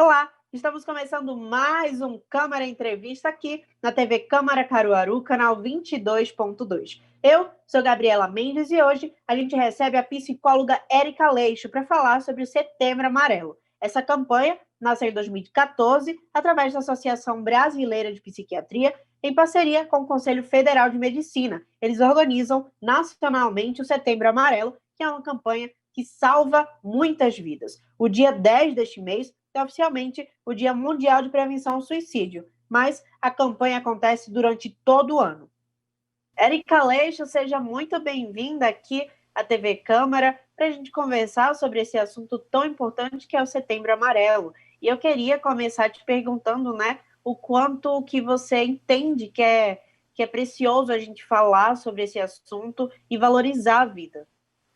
Olá, estamos começando mais um Câmara Entrevista aqui na TV Câmara Caruaru, canal 22.2. Eu sou Gabriela Mendes e hoje a gente recebe a psicóloga Érica Leixo para falar sobre o Setembro Amarelo. Essa campanha nasceu em 2014 através da Associação Brasileira de Psiquiatria em parceria com o Conselho Federal de Medicina. Eles organizam nacionalmente o Setembro Amarelo, que é uma campanha que salva muitas vidas. O dia 10 deste mês é oficialmente o Dia Mundial de Prevenção ao Suicídio, mas a campanha acontece durante todo o ano. Érica Leixo, seja muito bem-vinda aqui à TV Câmara para a gente conversar sobre esse assunto tão importante que é o Setembro Amarelo. E eu queria começar te perguntando, né, o quanto que você entende que é precioso a gente falar sobre esse assunto e valorizar a vida.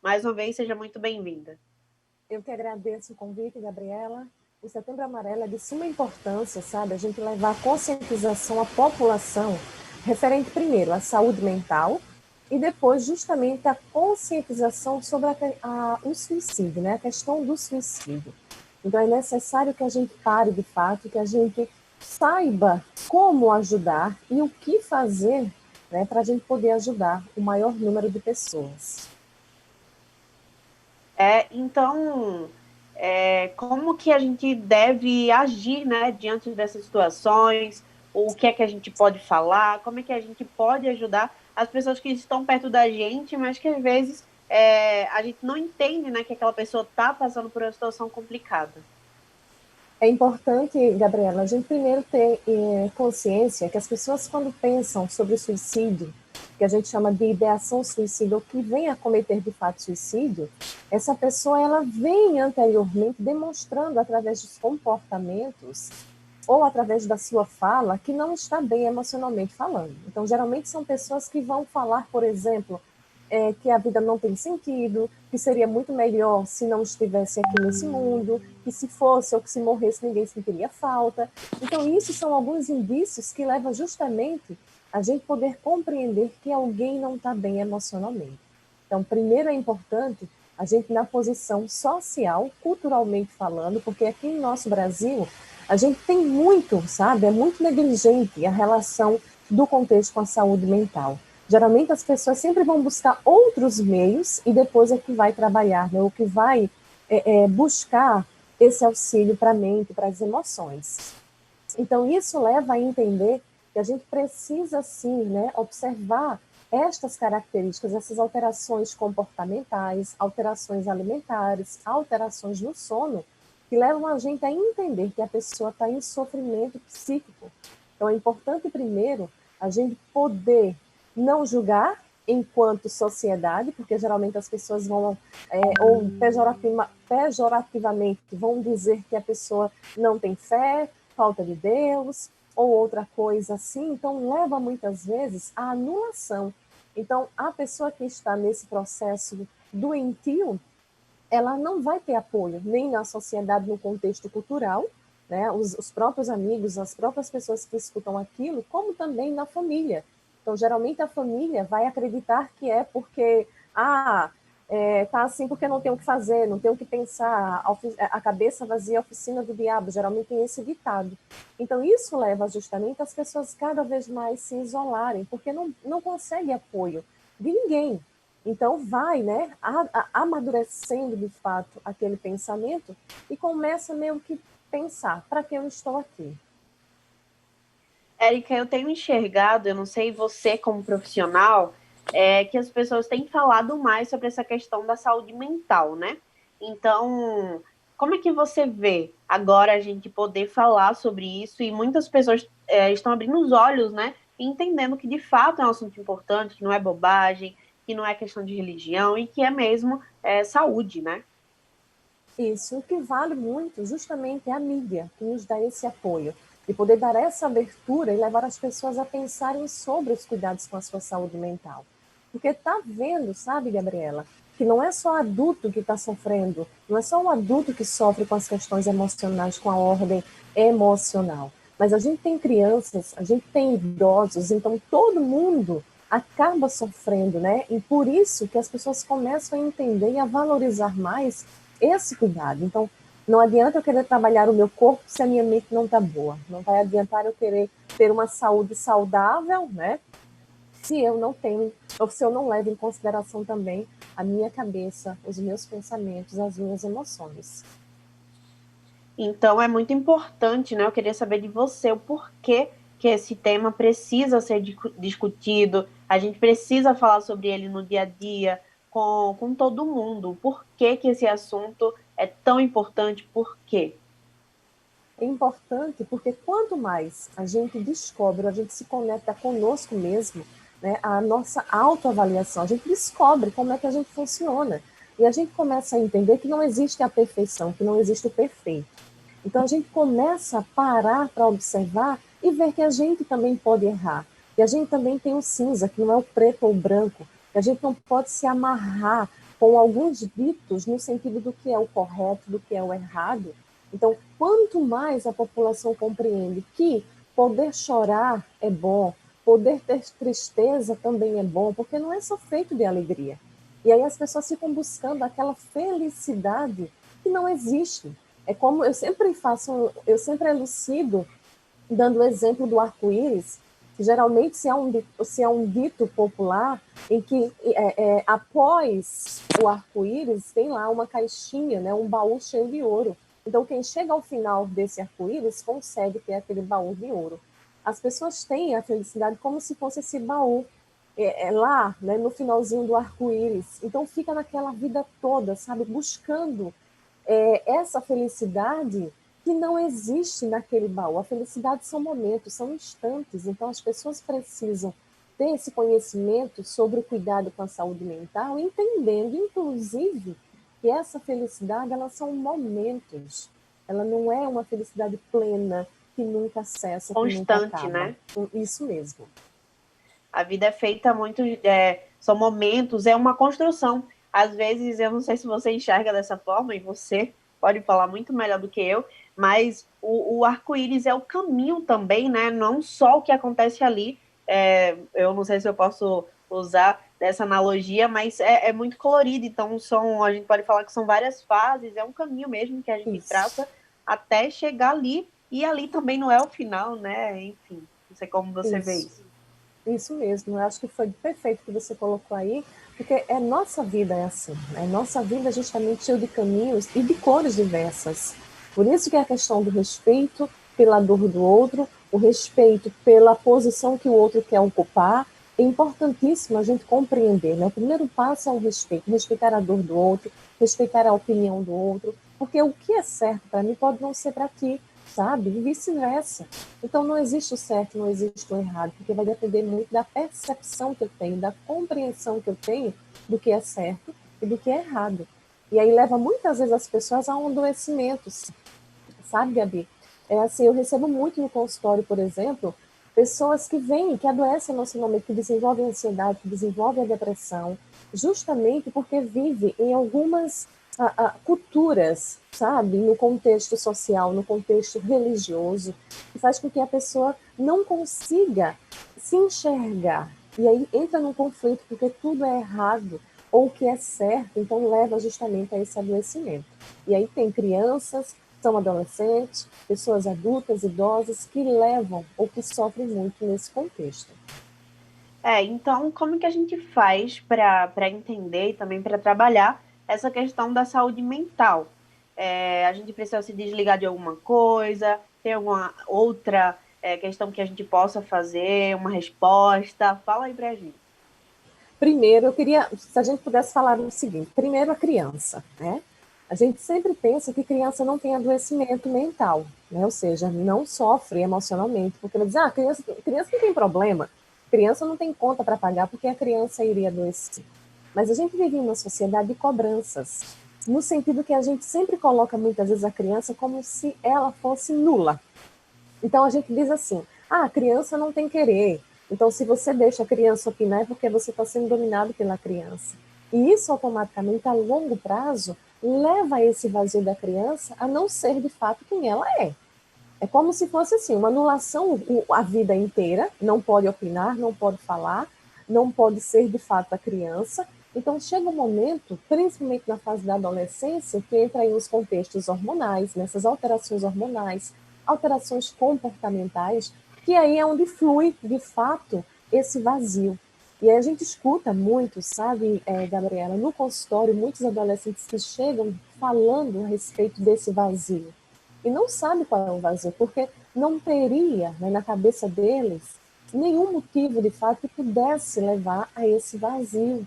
Mais uma vez, seja muito bem-vinda. Eu que agradeço o convite, Gabriela. O Setembro Amarelo é de suma importância, sabe? A gente levar a conscientização à população, referente primeiro à saúde mental e depois justamente a conscientização sobre o suicídio, né? A questão do suicídio. Então é necessário que a gente pare de fato, que a gente saiba como ajudar e o que fazer, né, para a gente poder ajudar o maior número de pessoas. Então, como que a gente deve agir, né, diante dessas situações? O que é que a gente pode falar? Como é que a gente pode ajudar as pessoas que estão perto da gente, mas que às vezes a gente não entende, né, que aquela pessoa está passando por uma situação complicada? É importante, Gabriela, a gente primeiro ter consciência que as pessoas, quando pensam sobre o suicídio, que a gente chama de ideação suicida, ou que vem a cometer de fato suicídio, essa pessoa ela vem anteriormente demonstrando através dos comportamentos ou através da sua fala que não está bem emocionalmente falando. Então, geralmente são pessoas que vão falar, por exemplo, que a vida não tem sentido, que seria muito melhor se não estivesse aqui nesse mundo, que se fosse ou que se morresse ninguém sentiria falta. Então, isso são alguns indícios que levam justamente a gente poder compreender que alguém não está bem emocionalmente. Então, primeiro é importante a gente na posição social, culturalmente falando, porque aqui no nosso Brasil, a gente tem muito, sabe, é muito negligente a relação do contexto com a saúde mental. Geralmente as pessoas sempre vão buscar outros meios e depois é que vai trabalhar, né? O que vai buscar esse auxílio para a mente, para as emoções. Então isso leva a entender que a gente precisa sim, né, observar estas características, essas alterações comportamentais, alterações alimentares, alterações no sono, que levam a gente a entender que a pessoa está em sofrimento psíquico. Então é importante primeiro a gente poder não julgar enquanto sociedade, porque geralmente as pessoas vão, ou pejorativamente, vão dizer que a pessoa não tem fé, falta de Deus, ou outra coisa assim, então leva muitas vezes à anulação. Então, a pessoa que está nesse processo doentio, ela não vai ter apoio, nem na sociedade, no contexto cultural, né? Os próprios amigos, as próprias pessoas que escutam aquilo, como também na família. Então, geralmente a família vai acreditar que é porque, tá assim porque não tem o que fazer, não tem o que pensar, a cabeça vazia é a oficina do diabo, geralmente tem esse ditado. Então, isso leva justamente as pessoas cada vez mais se isolarem, porque não conseguem apoio de ninguém. Então, vai, né, amadurecendo de fato aquele pensamento e começa meio que pensar, para que eu estou aqui? Érica, eu tenho enxergado, eu não sei você como profissional, que as pessoas têm falado mais sobre essa questão da saúde mental, né? Então, como é que você vê agora a gente poder falar sobre isso e muitas pessoas estão abrindo os olhos, né? E entendendo que de fato é um assunto importante, que não é bobagem, que não é questão de religião e que é mesmo saúde, né? Isso, o que vale muito justamente é a mídia, que nos dá esse apoio, e poder dar essa abertura e levar as pessoas a pensarem sobre os cuidados com a sua saúde mental. Porque está vendo, sabe, Gabriela, que não é só adulto que está sofrendo, não é só o adulto que sofre com as questões emocionais, com a ordem emocional, mas a gente tem crianças, a gente tem idosos, então todo mundo acaba sofrendo, né? E por isso que as pessoas começam a entender e a valorizar mais esse cuidado. Então, Não adianta eu querer trabalhar o meu corpo se a minha mente não está boa. Não vai adiantar eu querer ter uma saúde saudável, né? Se eu não tenho, ou se eu não levo em consideração também a minha cabeça, os meus pensamentos, as minhas emoções. Então é muito importante, né? Eu queria saber de você o porquê que esse tema precisa ser discutido, a gente precisa falar sobre ele no dia a dia, com todo mundo. Por que que esse assunto é tão importante? Por quê? É importante porque quanto mais a gente descobre, a gente se conecta conosco mesmo, né, a nossa autoavaliação, a gente descobre como é que a gente funciona. E a gente começa a entender que não existe a perfeição, que não existe o perfeito. Então a gente começa a parar para observar e ver que a gente também pode errar. Que a gente também tem o cinza, que não é o preto ou o branco. Que a gente não pode se amarrar com alguns ditos no sentido do que é o correto, do que é o errado. Então, quanto mais a população compreende que poder chorar é bom, poder ter tristeza também é bom, porque não é só feito de alegria. E aí as pessoas ficam buscando aquela felicidade que não existe. É como eu sempre elucido dando o exemplo do arco-íris, que geralmente se é um dito popular em que após o arco-íris tem lá uma caixinha, né, um baú cheio de ouro. Então quem chega ao final desse arco-íris consegue ter aquele baú de ouro. As pessoas têm a felicidade como se fosse esse baú lá, né, no finalzinho do arco-íris. Então fica naquela vida toda, sabe, buscando essa felicidade que não existe naquele baú. A felicidade são momentos, são instantes. Então, as pessoas precisam ter esse conhecimento sobre o cuidado com a saúde mental, entendendo, inclusive, que essa felicidade, elas são momentos. Ela não é uma felicidade plena, que nunca cessa, que nunca Constante, acaba. né? Isso mesmo. A vida é feita muito, são momentos, é uma construção. Às vezes, eu não sei se você enxerga dessa forma, e você pode falar muito melhor do que eu, mas o arco-íris é o caminho também, né? Não só o que acontece ali. Eu não sei se eu posso usar dessa analogia, mas é muito colorido. Então, a gente pode falar que são várias fases, é um caminho mesmo que a gente Isso, traça até chegar ali. E ali também não é o final, né? Enfim, não sei como você vê isso. isso. Isso mesmo, eu acho que foi perfeito que você colocou aí, porque nossa vida é assim, né? Nossa vida é justamente cheia de caminhos e de cores diversas. Por isso que é a questão do respeito pela dor do outro, o respeito pela posição que o outro quer ocupar, é importantíssimo a gente compreender, né? O primeiro passo é o respeito, respeitar a dor do outro, respeitar a opinião do outro, porque o que é certo para mim pode não ser para ti, sabe? E vice-versa. Então não existe o certo, não existe o errado, porque vai depender muito da percepção que eu tenho, da compreensão que eu tenho do que é certo e do que é errado. E aí leva muitas vezes as pessoas a um adoecimento, sabe, Gabi? É assim, eu recebo muito no consultório, por exemplo, pessoas que vêm, que adoecem emocionalmente, que desenvolvem ansiedade, que desenvolvem a depressão, justamente porque vive em algumas culturas, sabe, no contexto social, no contexto religioso, que faz com que a pessoa não consiga se enxergar. E aí entra num conflito, porque tudo é errado, ou o que é certo, então leva justamente a esse adoecimento. E aí tem crianças, são adolescentes, pessoas adultas, idosas, que levam ou que sofrem muito nesse contexto. Então, como que a gente faz para entender e também para trabalhar essa questão da saúde mental? A gente precisa se desligar de alguma coisa? Tem alguma outra questão que a gente possa fazer? Uma resposta? Fala aí pra gente. Primeiro, eu queria, se a gente pudesse falar o seguinte: primeiro, a criança, né? A gente sempre pensa que criança não tem adoecimento mental, né? Ou seja, não sofre emocionalmente, porque ela diz, criança não tem problema, criança não tem conta para pagar, porque a criança iria adoecer. Mas a gente vive em uma sociedade de cobranças, no sentido que a gente sempre coloca muitas vezes a criança como se ela fosse nula. Então a gente diz assim: a criança não tem querer. Então, se você deixa a criança opinar, é porque você está sendo dominado pela criança. E isso automaticamente, a longo prazo, leva esse vazio da criança a não ser de fato quem ela é. É como se fosse assim, uma anulação a vida inteira, não pode opinar, não pode falar, não pode ser de fato a criança, Então, chega um momento, principalmente na fase da adolescência, que entra aí os contextos hormonais, nessas alterações hormonais, alterações comportamentais, que aí é onde flui, de fato, esse vazio. E aí a gente escuta muito, sabe, Gabriela, no consultório, muitos adolescentes que chegam falando a respeito desse vazio. E não sabe qual é o vazio, porque não teria, né, na cabeça deles nenhum motivo, de fato, que pudesse levar a esse vazio.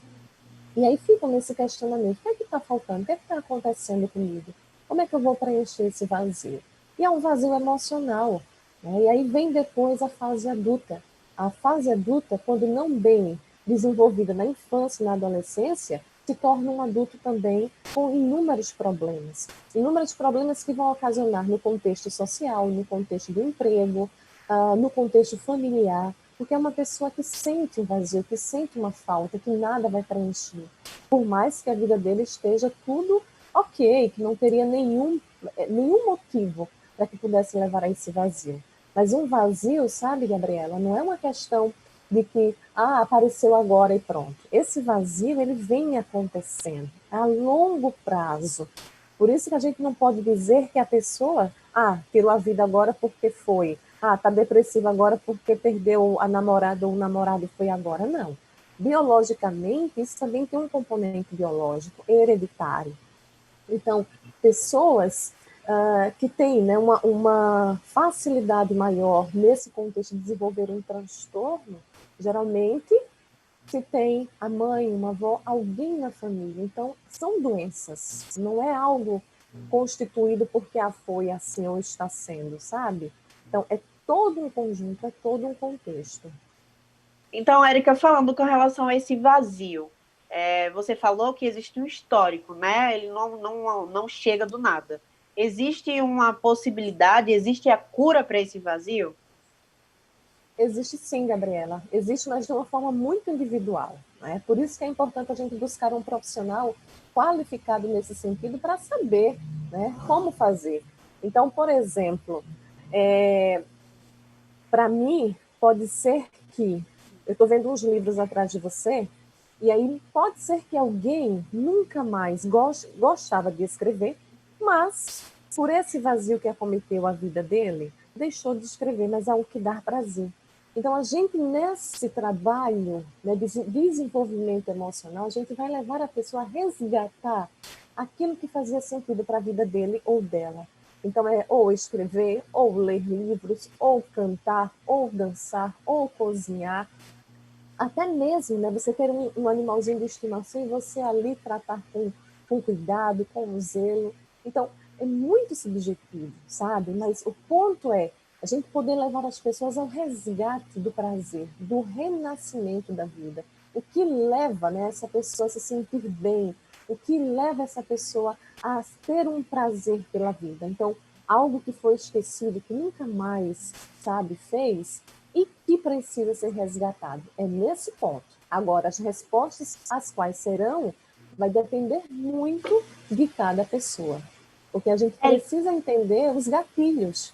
E aí ficam nesse questionamento: o que é que está faltando? O que é que está acontecendo comigo? Como é que eu vou preencher esse vazio? E é um vazio emocional. Né? E aí vem depois a fase adulta. A fase adulta, quando não bem desenvolvida na infância e na adolescência, se torna um adulto também com inúmeros problemas. Inúmeros problemas que vão ocasionar no contexto social, no contexto do emprego, no contexto familiar, porque é uma pessoa que sente um vazio, que sente uma falta, que nada vai preencher. Por mais que a vida dele esteja tudo ok, que não teria nenhum motivo para que pudesse levar a esse vazio. Mas um vazio, sabe, Gabriela, não é uma questão de que apareceu agora e pronto. Esse vazio, ele vem acontecendo a longo prazo. Por isso que a gente não pode dizer que a pessoa tirou a vida agora porque foi. Tá depressiva agora porque perdeu a namorada ou o namorado foi agora. Não. Biologicamente, isso também tem um componente biológico, hereditário. Então, pessoas que têm, né, uma facilidade maior nesse contexto de desenvolver um transtorno, geralmente se tem a mãe, uma avó, alguém na família. Então, são doenças, não é algo constituído porque foi assim ou está sendo, sabe? Então, é todo um conjunto, é todo um contexto. Então, Érica, falando com relação a esse vazio, você falou que existe um histórico, né? Ele não chega do nada. Existe uma possibilidade, existe a cura para esse vazio? Existe sim, Gabriela. Existe, mas de uma forma muito individual. Né? Por isso que é importante a gente buscar um profissional qualificado nesse sentido para saber, né, como fazer. Então, por exemplo, para mim, pode ser que eu estou vendo uns livros atrás de você, e aí pode ser que alguém nunca mais gostava de escrever, mas por esse vazio que acometeu a vida dele, deixou de escrever, mas é o que dá prazer. Então, a gente, nesse trabalho, né, de desenvolvimento emocional, a gente vai levar a pessoa a resgatar aquilo que fazia sentido para a vida dele ou dela. Então, é ou escrever, ou ler livros, ou cantar, ou dançar, ou cozinhar. Até mesmo, né, você ter um animalzinho de estimação e você ali tratar com cuidado, com zelo. Então, é muito subjetivo, sabe? Mas o ponto é a gente poder levar as pessoas ao resgate do prazer, do renascimento da vida. O que leva, né, essa pessoa a se sentir bem, o que leva essa pessoa a ter um prazer pela vida. Então, algo que foi esquecido, que nunca mais, sabe, fez, e que precisa ser resgatado. É nesse ponto. Agora, as respostas às quais serão vai depender muito de cada pessoa. Porque a gente precisa entender os gatilhos.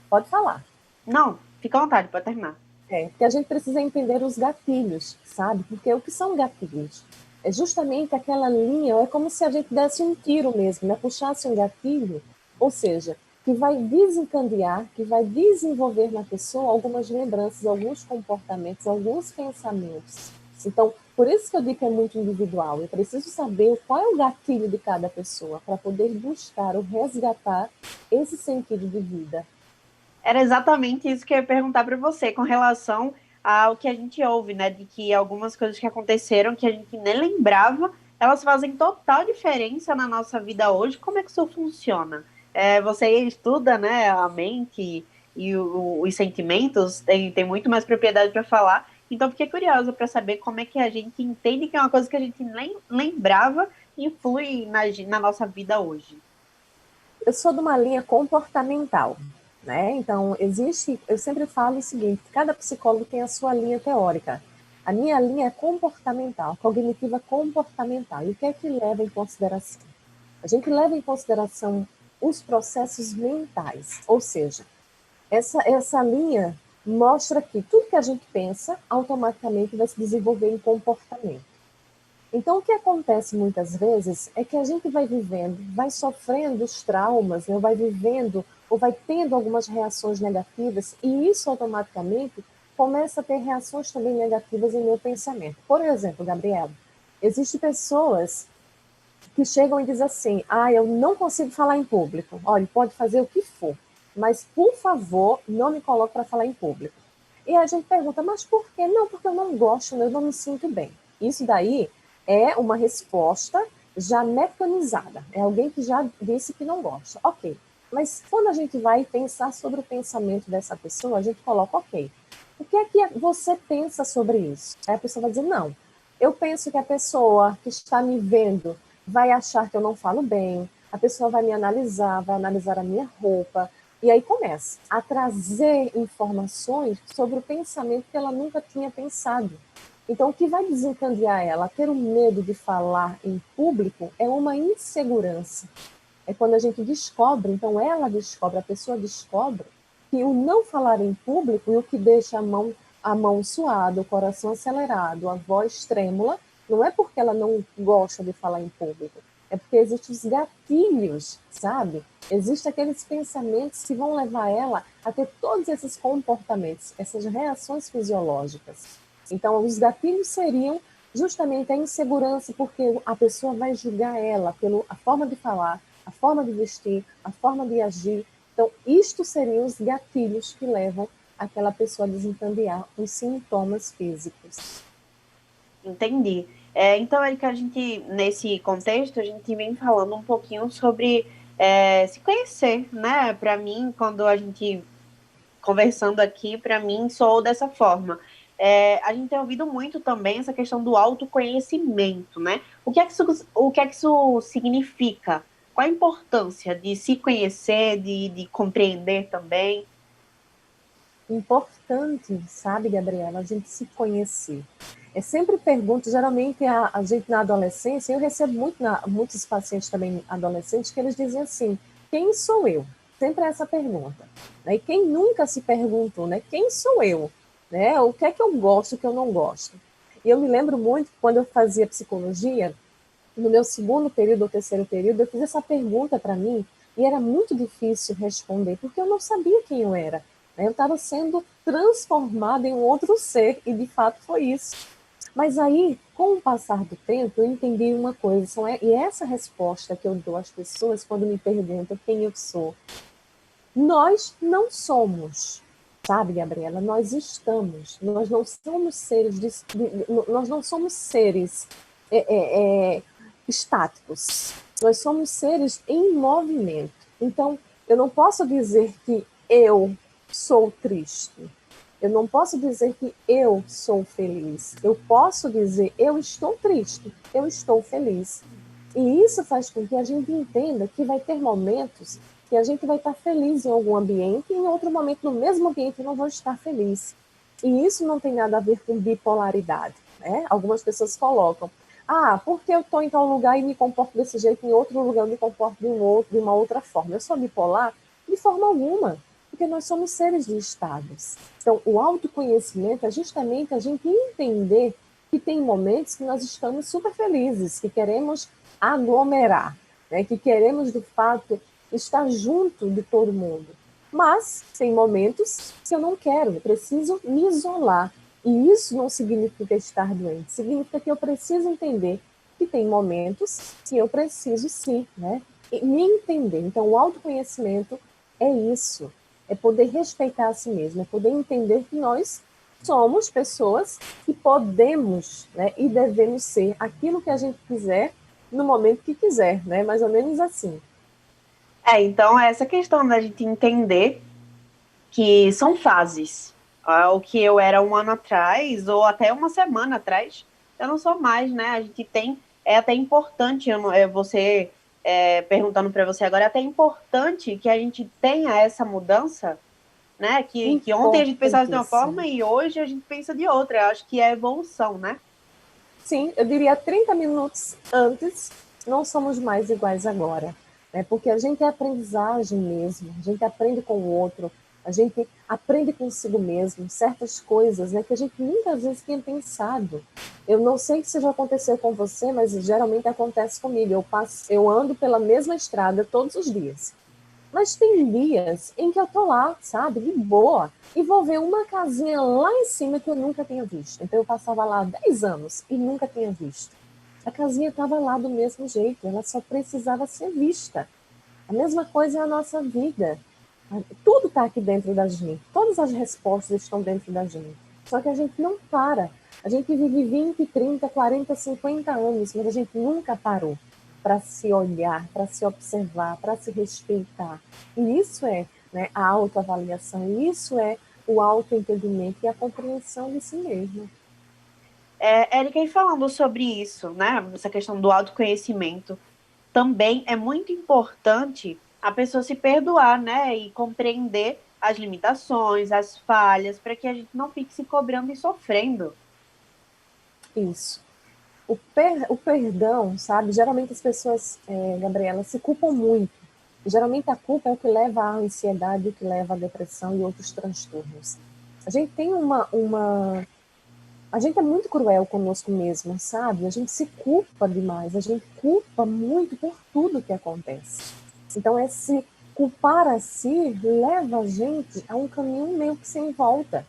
Pode falar. Não, fica à vontade, pode terminar. Porque a gente precisa entender os gatilhos, sabe? Porque o que são gatilhos? É justamente aquela linha, é como se a gente desse um tiro mesmo, né? Puxasse um gatilho, ou seja, que vai desencadear, que vai desenvolver na pessoa algumas lembranças, alguns comportamentos, alguns pensamentos. Então, por isso que eu digo que é muito individual. Eu preciso saber qual é o gatilho de cada pessoa para poder buscar ou resgatar esse sentido de vida. Era exatamente isso que eu ia perguntar para você, com relação ao que a gente ouve, né? De que algumas coisas que aconteceram que a gente nem lembrava, elas fazem total diferença na nossa vida hoje. Como é que isso funciona? Você estuda, né, a mente e os sentimentos, tem muito mais propriedade para falar. Então, fiquei curiosa para saber como é que a gente entende que é uma coisa que a gente nem lembrava e influi na nossa vida hoje. Eu sou de uma linha comportamental, né? Então, eu sempre falo o seguinte, cada psicólogo tem a sua linha teórica. A minha linha é comportamental, cognitiva comportamental. E o que é que leva em consideração? A gente leva em consideração os processos mentais, ou seja, essa linha mostra que tudo que a gente pensa automaticamente vai se desenvolver em comportamento. Então, o que acontece muitas vezes é que a gente vai vivendo, vai sofrendo os traumas, né? Vai vivendo ou vai tendo algumas reações negativas, e isso automaticamente começa a ter reações também negativas em meu pensamento. Por exemplo, Gabriela, existem pessoas que chegam e dizem assim: eu não consigo falar em público. Olha, pode fazer o que for, mas, por favor, não me coloque para falar em público. E a gente pergunta: mas por quê? Não, porque eu não gosto, eu não me sinto bem. Isso daí é uma resposta já mecanizada. É alguém que já disse que não gosta. Ok. Mas quando a gente vai pensar sobre o pensamento dessa pessoa, a gente coloca: ok, o que é que você pensa sobre isso? Aí a pessoa vai dizer: não, eu penso que a pessoa que está me vendo vai achar que eu não falo bem, a pessoa vai me analisar, vai analisar a minha roupa, e aí começa a trazer informações sobre o pensamento que ela nunca tinha pensado. Então, o que vai desencadear ela a ter o medo de falar em público é uma insegurança. É quando a gente descobre, então ela descobre, a pessoa descobre, que o não falar em público e o que deixa a mão suada, o coração acelerado, a voz trêmula, não é porque ela não gosta de falar em público, é porque existem os gatilhos, sabe? Existem aqueles pensamentos que vão levar ela a ter todos esses comportamentos, essas reações fisiológicas. Então, os gatilhos seriam justamente a insegurança, porque a pessoa vai julgar ela pela forma de falar, a forma de vestir, a forma de agir. Então, isto seriam os gatilhos que levam aquela pessoa a desencadear os sintomas físicos. Entendi. Então, Erika, a gente, nesse contexto, a gente vem falando um pouquinho sobre se conhecer, né? Para mim, quando a gente conversando aqui, para mim, sou dessa forma. A gente tem ouvido muito também essa questão do autoconhecimento, né? O que é que isso significa? Qual a importância de se conhecer, de compreender também? Importante, sabe, Gabriela, a gente se conhecer. Sempre pergunto, geralmente a gente na adolescência, eu recebo muitos pacientes também adolescentes que eles dizem assim: quem sou eu? Sempre é essa pergunta. Né? E quem nunca se perguntou, né? Quem sou eu? Né? O que é que eu gosto, o que eu não gosto? E eu me lembro muito, quando eu fazia psicologia, no meu segundo período ou terceiro período, eu fiz essa pergunta para mim e era muito difícil responder, porque eu não sabia quem eu era. Né? Eu estava sendo transformada em um outro ser, e de fato foi isso. Mas aí, com o passar do tempo, eu entendi uma coisa, e essa resposta que eu dou às pessoas quando me perguntam quem eu sou. Nós não somos, sabe, Gabriela? Nós estamos. Nós não somos seres, nós não somos seres estáticos. Nós somos seres em movimento. Então, eu não posso dizer que eu sou triste. Eu não posso dizer que eu sou feliz. Eu posso dizer eu estou triste, eu estou feliz. E isso faz com que a gente entenda que vai ter momentos que a gente vai estar feliz em algum ambiente e em outro momento, no mesmo ambiente, não vou estar feliz. E isso não tem nada a ver com bipolaridade. Né? Algumas pessoas colocam: porque eu estou em tal lugar e me comporto desse jeito, em outro lugar eu me comporto de uma outra forma. Eu sou bipolar? De forma alguma, porque nós somos seres de estados. Então, o autoconhecimento é justamente a gente entender que tem momentos que nós estamos super felizes, que queremos aglomerar, né? Que queremos, de fato, estar junto de todo mundo. Mas tem momentos que eu não quero, eu preciso me isolar. E isso não significa estar doente, significa que eu preciso entender que tem momentos que eu preciso sim, né? E me entender. Então, o autoconhecimento é isso, é poder respeitar a si mesmo, é poder entender que nós somos pessoas que podemos, né, e devemos ser aquilo que a gente quiser no momento que quiser, né? Mais ou menos assim. Então, essa questão da gente entender que são fases. O que eu era um ano atrás, ou até uma semana atrás, eu não sou mais, né? A gente tem. É até importante, você perguntando para você agora, é até importante que a gente tenha essa mudança, né? Que ontem a gente pensava de uma forma Importantíssimo. e hoje a gente pensa de outra. Eu acho que é evolução, né? Sim, eu diria 30 minutos antes, não somos mais iguais agora. Né? Porque a gente é aprendizagem mesmo, a gente aprende com o outro. A gente aprende consigo mesmo certas coisas, né, que a gente muitas vezes tinha pensado. Eu não sei se já aconteceu com você, mas geralmente acontece comigo. Eu ando pela mesma estrada todos os dias. Mas tem dias em que eu tô lá, sabe, de boa, e vou ver uma casinha lá em cima que eu nunca tinha visto. Então eu passava lá há 10 anos e nunca tinha visto. A casinha estava lá do mesmo jeito, ela só precisava ser vista. A mesma coisa é a nossa vida. Tudo está aqui dentro da gente. Todas as respostas estão dentro da gente. Só que a gente não para. A gente vive 20, 30, 40, 50 anos, mas a gente nunca parou para se olhar, para se observar, para se respeitar. E isso é, né, a autoavaliação, isso é o autoentendimento e a compreensão de si mesmo. Érica, e falando sobre isso, né? Essa questão do autoconhecimento, também é muito importante a pessoa se perdoar, né? E compreender as limitações, as falhas, para que a gente não fique se cobrando e sofrendo. Isso. O perdão, sabe? Geralmente as pessoas, Gabriela, se culpam muito. Geralmente a culpa é o que leva à ansiedade, o que leva à depressão e outros transtornos. A gente tem a gente é muito cruel conosco mesmo, sabe? A gente se culpa demais, a gente culpa muito por tudo que acontece. Então esse culpar a si leva a gente a um caminho meio que sem volta.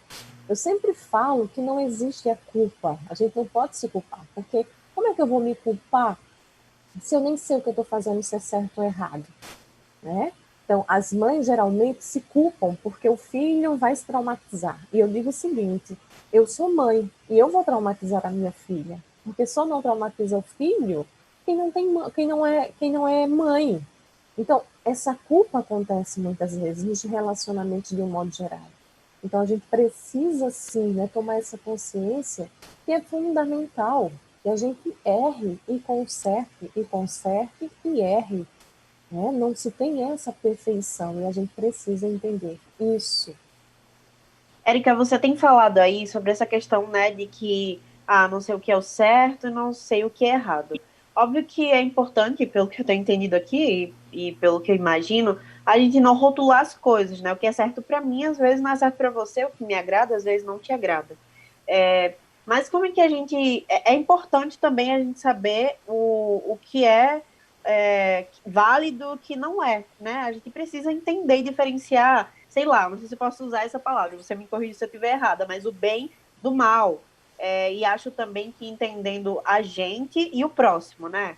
Eu sempre falo que não existe a culpa. A gente não pode se culpar, porque como é que eu vou me culpar se eu nem sei o que eu estou fazendo, se é certo ou errado, né? Então, as mães geralmente se culpam porque o filho vai se traumatizar. E eu digo o seguinte: eu sou mãe e eu vou traumatizar a minha filha, porque só não traumatiza o filho quem não tem, quem não é mãe. Então, essa culpa acontece muitas vezes nos relacionamentos de um modo geral. Então, a gente precisa, sim, né, tomar essa consciência que é fundamental que a gente erre e conserte e erre. Né? Não se tem essa perfeição e a gente precisa entender isso. Érica, você tem falado aí sobre essa questão, né, de que não sei o que é o certo e não sei o que é errado. Óbvio que é importante, pelo que eu tenho entendido aqui e pelo que eu imagino, a gente não rotular as coisas, né? O que é certo para mim, às vezes não é certo para você, o que me agrada, às vezes não te agrada. Mas como é que a gente. É importante também a gente saber o que é válido e o que não é, né? A gente precisa entender e diferenciar, sei lá, não sei se eu posso usar essa palavra, você me corrige se eu estiver errada, mas o bem do mal. E acho também que entendendo a gente e o próximo, né?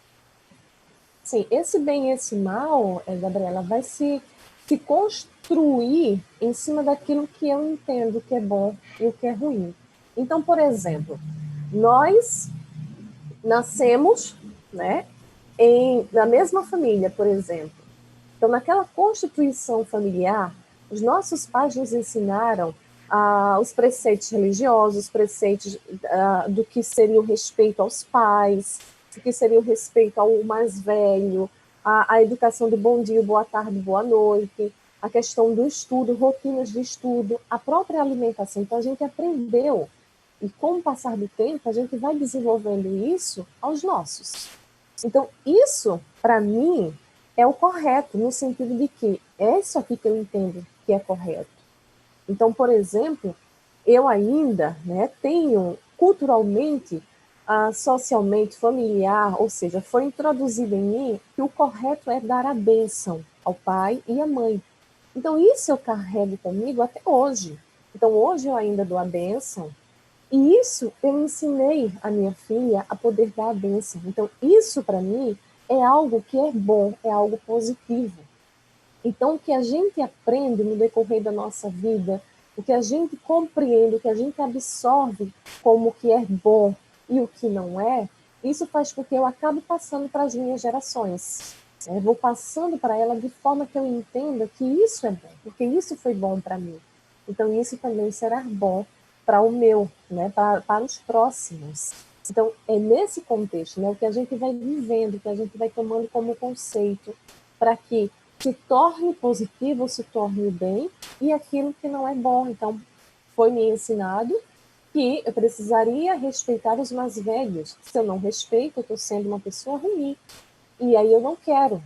Sim, esse bem e esse mal, Gabriela, vai se construir em cima daquilo que eu entendo que é bom e o que é ruim. Então, por exemplo, nós nascemos, né, na mesma família, por exemplo. Então, naquela constituição familiar, os nossos pais nos ensinaram os preceitos religiosos, os preceitos do que seria o respeito aos pais, do que seria o respeito ao mais velho, a educação do bom dia, boa tarde, boa noite, a questão do estudo, rotinas de estudo, a própria alimentação. Então, a gente aprendeu. E com o passar do tempo, a gente vai desenvolvendo isso aos nossos. Então, isso, para mim, é o correto, no sentido de que é isso aqui que eu entendo que é correto. Então, por exemplo, eu ainda, né, tenho culturalmente, socialmente, familiar, ou seja, foi introduzido em mim que o correto é dar a bênção ao pai e à mãe. Então, isso eu carrego comigo até hoje. Então, hoje eu ainda dou a bênção, e isso eu ensinei a minha filha a poder dar a bênção. Então, isso para mim é algo que é bom, é algo positivo. Então, o que a gente aprende no decorrer da nossa vida, o que a gente compreende, o que a gente absorve como o que é bom e o que não é, isso faz com que eu acabe passando para as minhas gerações. Eu vou passando para ela de forma que eu entenda que isso é bom, porque isso foi bom para mim. Então, isso também será bom para o meu, né, para os próximos. Então, é nesse contexto, né, o que a gente vai vivendo, o que a gente vai tomando como conceito, para que se torne positivo, se torne bem, e aquilo que não é bom. Então, foi me ensinado que eu precisaria respeitar os mais velhos. Se eu não respeito, eu estou sendo uma pessoa ruim. E aí eu não quero.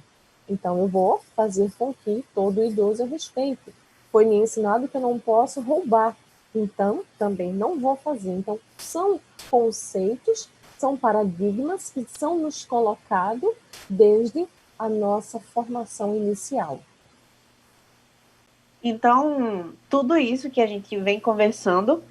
Então, eu vou fazer com que todo idoso eu respeite. Foi me ensinado que eu não posso roubar, então também não vou fazer. Então, são conceitos, são paradigmas que são nos colocados desde a nossa formação inicial. Então, tudo isso que a gente vem conversando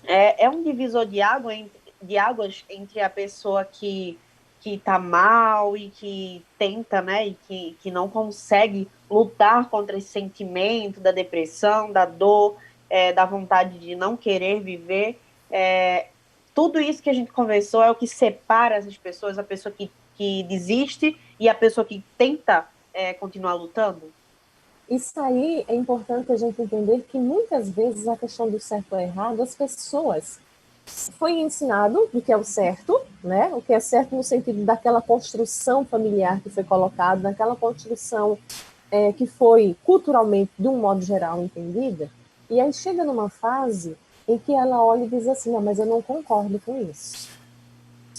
é um divisor de águas entre a pessoa que está mal e que tenta, né, e que não consegue lutar contra esse sentimento da depressão, da dor, da vontade de não querer viver. Tudo isso que a gente conversou é o que separa essas pessoas, a pessoa que desiste e a pessoa que tenta continuar lutando. Isso aí é importante a gente entender que muitas vezes a questão do certo ou errado, as pessoas foi ensinado o que é o certo, né? O que é certo no sentido daquela construção familiar que foi colocada, daquela construção que foi culturalmente, de um modo geral, entendida, e aí chega numa fase em que ela olha e diz assim, não, mas eu não concordo com isso.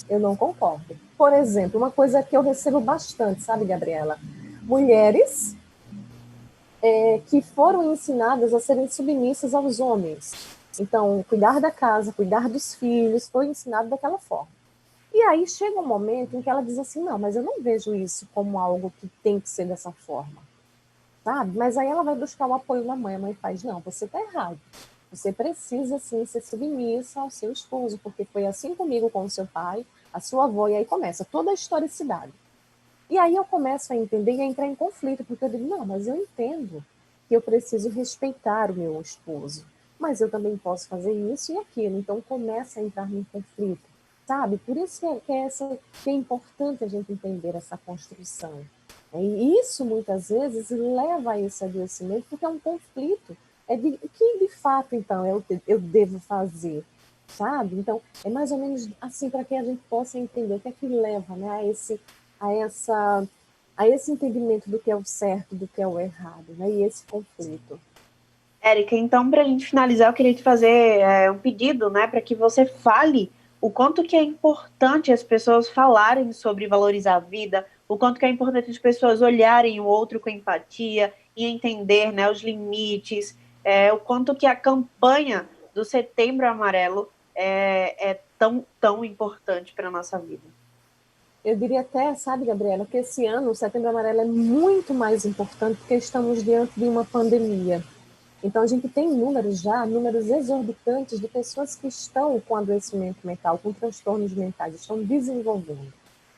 Eu não concordo. Por exemplo, uma coisa que eu recebo bastante, sabe, Gabriela? Mulheres que foram ensinadas a serem submissas aos homens. Então, cuidar da casa, cuidar dos filhos, foi ensinado daquela forma. E aí chega um momento em que ela diz assim, não, mas eu não vejo isso como algo que tem que ser dessa forma, sabe? Mas aí ela vai buscar o apoio da mãe, a mãe faz, não, você está errado. Você precisa, sim, ser submissa ao seu esposo, porque foi assim comigo com o seu pai, a sua avó, e aí começa toda a historicidade. E aí eu começo a entender e a entrar em conflito, porque eu digo, não, mas eu entendo que eu preciso respeitar o meu esposo, mas eu também posso fazer isso e aquilo, então começa a entrar em conflito, sabe? Por isso que é importante a gente entender essa construção. E isso, muitas vezes, leva a esse adoecimento, porque é um conflito. O que, de fato, então, eu devo fazer, sabe? Então, é mais ou menos assim, para que a gente possa entender o que é que leva, né, a, essa, a esse entendimento do que é o certo, do que é o errado, né? E esse conflito. Érica, então, para a gente finalizar, eu queria te fazer um pedido, né, para que você fale o quanto que é importante as pessoas falarem sobre valorizar a vida, o quanto que é importante as pessoas olharem o outro com empatia e entender, né, os limites, o quanto que a campanha do Setembro Amarelo é tão importante para a nossa vida. Eu diria até, sabe, Gabriela, que esse ano o Setembro Amarelo é muito mais importante porque estamos diante de uma pandemia. Então, a gente tem números já, números exorbitantes de pessoas que estão com adoecimento mental, com transtornos mentais, estão desenvolvendo.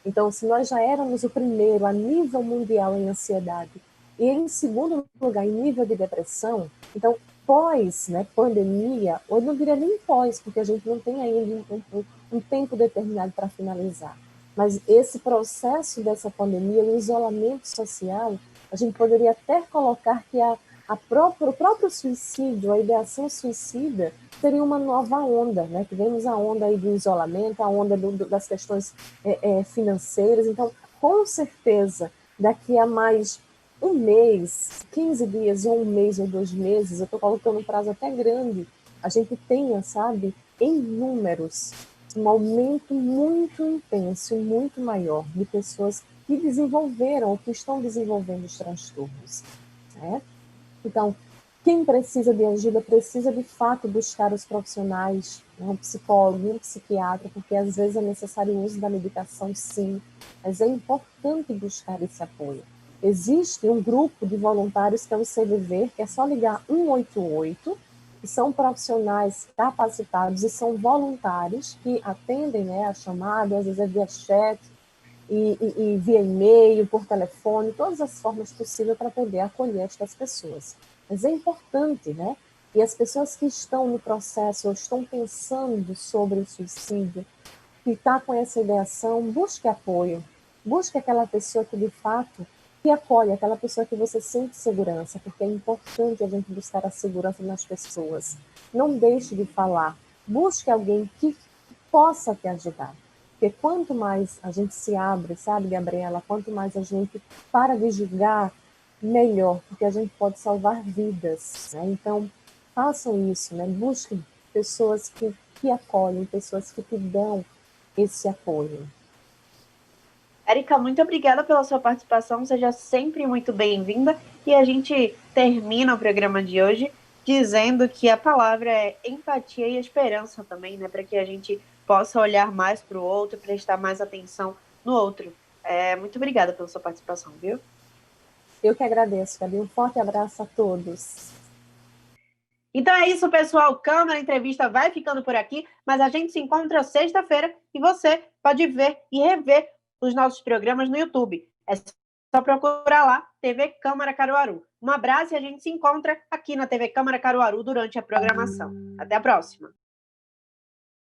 Então, se nós já éramos o primeiro a nível mundial em ansiedade e em segundo lugar em nível de depressão, então, pós, né, pandemia, ou não diria nem pós, porque a gente não tem ainda um tempo determinado para finalizar, mas esse processo dessa pandemia, o isolamento social, a gente poderia até colocar que o próprio suicídio, a ideação suicida, seria uma nova onda, né? Tivemos a onda aí do isolamento, a onda das questões financeiras. Então, com certeza, daqui a mais um mês, 15 dias, ou um mês, ou 2 meses, eu estou colocando um prazo até grande, a gente tenha, sabe, em números, um aumento muito intenso, muito maior de pessoas que desenvolveram ou que estão desenvolvendo os transtornos, né? Então, quem precisa de ajuda precisa de fato buscar os profissionais, né, um psicólogo, um psiquiatra, porque às vezes é necessário o uso da medicação, sim, mas é importante buscar esse apoio. Existe um grupo de voluntários que é o CVV, que é só ligar 188, que são profissionais capacitados e são voluntários que atendem, né, a chamada, às vezes é via chat, e via e-mail, por telefone, todas as formas possíveis para poder acolher estas pessoas. Mas é importante, né? E as pessoas que estão no processo ou estão pensando sobre o suicídio, que está com essa ideação, busque apoio. Busque aquela pessoa que, de fato, que acolhe, aquela pessoa que você sente segurança, porque é importante a gente buscar a segurança nas pessoas. Não deixe de falar. Busque alguém que possa te ajudar. Porque quanto mais a gente se abre, sabe, Gabriela, quanto mais a gente para de julgar, melhor, porque a gente pode salvar vidas, né? Então, façam isso, né? Busquem pessoas que acolhem, pessoas que te dão esse apoio. Érica, muito obrigada pela sua participação, seja sempre muito bem-vinda e a gente termina o programa de hoje dizendo que a palavra é empatia e esperança também, né? Para que a gente possa olhar mais para o outro, prestar mais atenção no outro. Muito obrigada pela sua participação, viu? Eu que agradeço, Gabi. Um forte abraço a todos. Então é isso, pessoal. Câmara Entrevista vai ficando por aqui, mas a gente se encontra sexta-feira e você pode ver e rever os nossos programas no YouTube. É só procurar lá, TV Câmara Caruaru. Um abraço e a gente se encontra aqui na TV Câmara Caruaru durante a programação. Até a próxima!